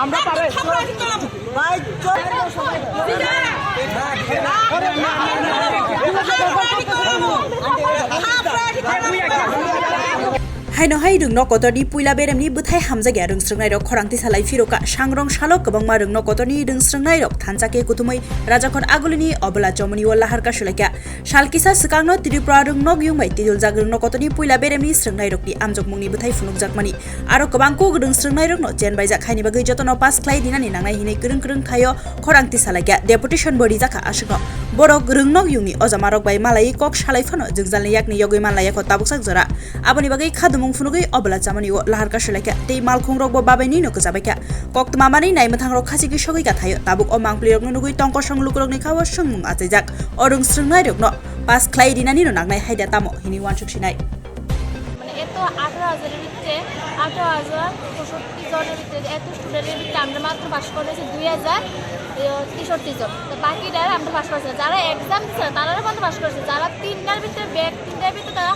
আমরা পারে haino hai rung no kotoni puila beremni buthai hamjage rung srungnai rok khorangti salai firoka sangrong salok kobangma rung no kotoni rung srungnai rok thanjake kutumai rajakon agulini obla jomoni walla harka sulaka salkisa sikangno tripura rung no gyungbai tidul jag rung no kotoni puila beremni srungnai rokni amjok mungni buthai funuk jakmani aro kobangko rung srungnai rok no jenbai jak haini bagai jotono pass khlai dinani nangnai hinai kurung kurung thayo khorangti salaka deputation body jaka asukno borok rung no gyungni ojamarok bai malai kok salai phano jingjalni yakni yogoi manlaya ko tabuksak jora aboni bagai khadum funugai obala chamani o lahar ka shulaka tei malkhung rok bo babai ni no kajabaka koktma mani nai mathang rok khasi ki sogai ka thayo tabuk o mangpli rok nugui tongko songluk rok ni khawa sungmung achaijak orung srungnai rok no pas khlai dinani no nagnai haida tamo hini wansuk sinai মানে এত 18,000 এর ভিতরে 18,065 জনের ভিতরে এত স্টুডেন্টের ভিতরে আমরা মাত্র পাস করেছি 2,063 জন তো বাকিরা আমরা পাস করেছি যারা এক্সাম দিছে তারা বন্ধ পাস করেছে যারা তিনটার ভিতরে ব্যাক তিনটার ভিতরে তারা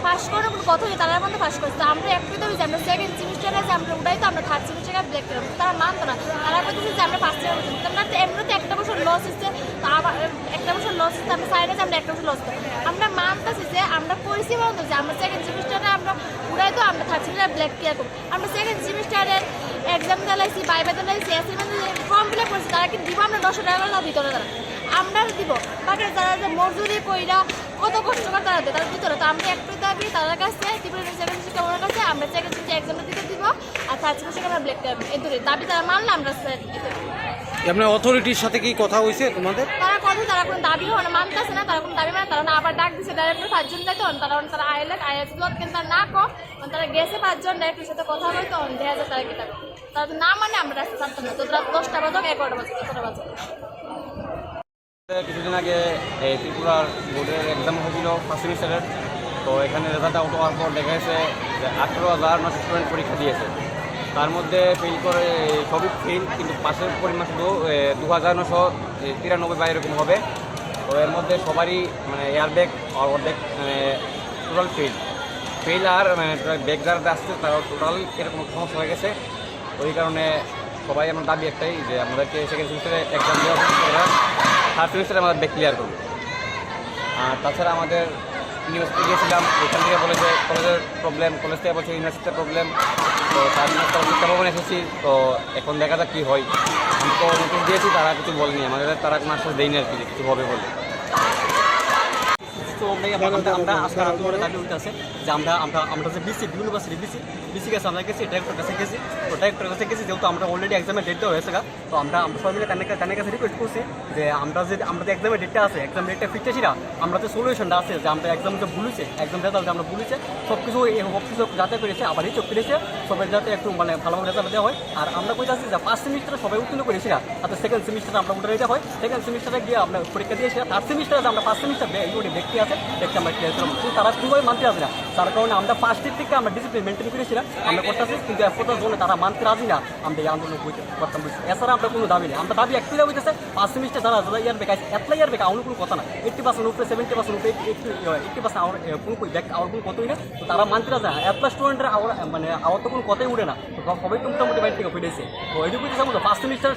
পাস করার কোনো কথা নেই তারা বন্ধ পাস করেছে আমরা একটু তো আমরা সেকেন্ড সেমিস্টারে যে আমরা উঠাই তো আমরা থার্ড সেমিস্টারে ব্ল্যাক করব তারা মানতো না তারা বলতেছে যে আমরা ফার্স্ট সেমিস্টারে আমরা তো এমনিতে একটা বছর লস হচ্ছে তো আবার একটা বছর লস হচ্ছে আমরা সাইডে আমরা একটা বছর লস করি আমরা মানতেছি যে আমরা করেছি বন্ধ যে আমরা সেকেন্ড সেমিস্টারে আমরা উঠাই তো আমরা থার্ড সেমিস্টারে ব্ল্যাক ক্লিয়ার করব আমরা সেকেন্ড সেমিস্টারের এক্সাম দিলাইছি বাইবা দিলাইছি অ্যাসাইনমেন্ট ফর্ম ফিল আপ করেছি তারা কি দিব আমরা 900 টাকা করে ভিতরে তারা আমরা দিব বাকি যারা যে মজদুরি কইরা কত কষ্ট করে তারা দেয় তারা ভিতরে তো আমরা একটু দাবি তাদের কাছে ত্রিপুরা সেকেন্ড সেমিস্টার ওনার কাছে আমরা সেকেন্ড সেমিস্টার এক্সামটা দিতে দিব আর থার্ড সেমিস্টার আমরা ব্ল্যাক করব এই ধরে দাবি তারা মানলে আমরা আপনার অথরিটির সাথে কি কথা হয়েছে তোমাদের? তারা কোনো দাবি হয় মানতেছে না তারা কোনো দাবি মানে তারা আবার ডাক দিচ্ছে ডাইরেক্টর 5 জন যাইতো তারা আইএস কিন্তু তারা না কো তারা গেছে 5 জন ডাইরেক্টরের সাথে কথা বলতো দেখা যায় তারা কি তারা তো না মানে আমরা রাস্তা ছাড়তাম না তো রাত 10টা বাজে 11টা বাজে 17টা বাজে কিছুদিন আগে এই ত্রিপুরার বোর্ডের এক্সাম হয়েছিল ফার্স্ট সেমিস্টারের তো এখানে রেজাল্ট আউট হওয়ার পর দেখা গেছে যে 18,000 স্টুডেন্ট পরীক্ষা দিয়েছে তার মধ্যে ফেল করে সবই ফেল কিন্তু পাশের পরিমাণ শুধু 2,993 বা এরকম হবে তো এর মধ্যে সবারই মানে এয়ারব্যাগ আর অর্ধেক টোটাল ফেল আর ব্যাগ যারা আসছে তারা টোটাল এরকম সমস্যা হয়ে গেছে ওই কারণে সবাই আমার দাবি একটাই যে আমাদেরকে সেকেন্ড সেমিস্টারে এক্সাম দেওয়া থার্ড সেমিস্টারে আমাদের ব্যাগ ক্লিয়ার করবে আর তাছাড়া আমাদের ইউনিভার্সিটি গিয়েছিলাম ওইখান থেকে বলেছে কলেজের প্রবলেম কলেজ থেকে বলছে ইউনিভার্সিটির প্রবলেম তো তার জন্য শিক্ষা ভবনে এসেছি তো এখন দেখা যাক কী হয় আমি তো নোটিশ দিয়েছি তারা কিছু বলেনি আমাদের তারা কোনো আশ্বাস দেয়নি আর কি কিছু হবে বলে তো আমরা আজকে তোমাদের দাবি উঠতেছে যে আমরা যে বিসি ইউনিভার্সিটি বিসি গেছে আমরা গেছি ডাইরেক্টর কাছে গেছি তো ডাইরেক্টর কাছে গেছি যেহেতু আমরা অলরেডি এক্সামের ডেট দেওয়া হয়েছে তো আমরা সবাই মিলে তাদের কাছে রিকোয়েস্ট করছি যে আমরা যে এক্সামের ডেটটা আছে এক্সাম ডেটটা ফিরতেছি না আমরা যে সলিউশনটা আছে যে আমরা এক্সাম যে ভুলেছে এক্সাম রেজাল্ট আমরা ভুলেছে সব কিছু যাতে করেছে আবার হিসেব করেছে সবাই যাতে একটু মানে ভালোভাবে রেজাল্ট দেওয়া হয় আর আমরা কই যাচ্ছি যে ফার্স্ট সেমিস্টারে সবাই উত্তীর্ণ করেছি না তাতে সেকেন্ড সেমিস্টারে আমরা উঠে দেওয়া হয় সেকেন্ড সেমিস্টারে গিয়ে আমরা পরীক্ষা দিয়েছি থার্ড সেমিস্টারে আমরা ফার্স্ট সেমিস্টার ব্যক্তি আছে দেখতে আমরা ক্লিয়ার করলাম কিন্তু তারা খুবই মানতে আসে না তার কারণে আমরা ফার্স্টের থেকে আমরা ডিসিপ্লিন মেনটেন করেছিলাম আমরা করতেছি কিন্তু এফোর্টের জন্য তারা মানতে রাজি না আমরা এই আন্দোলন করতাম বুঝছি এছাড়া আমরা কোনো দাবি নেই আমরা দাবি একটু দাবি হচ্ছে ফার্স্ট সেমিস্টার যারা ইয়ার বেক আছে এত ইয়ার বেক আমার কোনো কথা না 80% উপরে 70% উপরে 80% আমার কোনো ব্যাক আমার কোনো কথাই না তো তারা মানতে রাজি না এত স্টুডেন্টের মানে আমার তো কোনো কথাই উঠে না তো সবাই তো মোটামুটি বাইরে থেকে ফিরেছে তো এইটুকু বলতো ফার্স্ট সেমিস্টার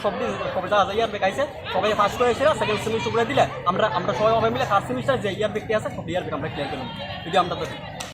সবাই যারা ইয়ার বেক আছে সবাই ফার্স্ট করেছে সেকেন্ড সেমিস্টার করে দিলে আমরা সবাই মিলে থার্ড সেমিস্টার যে ইয়ার বেকটি আছে সব ইয়ার বেক আমরা ক্লিয়ার করলাম যদি আমরা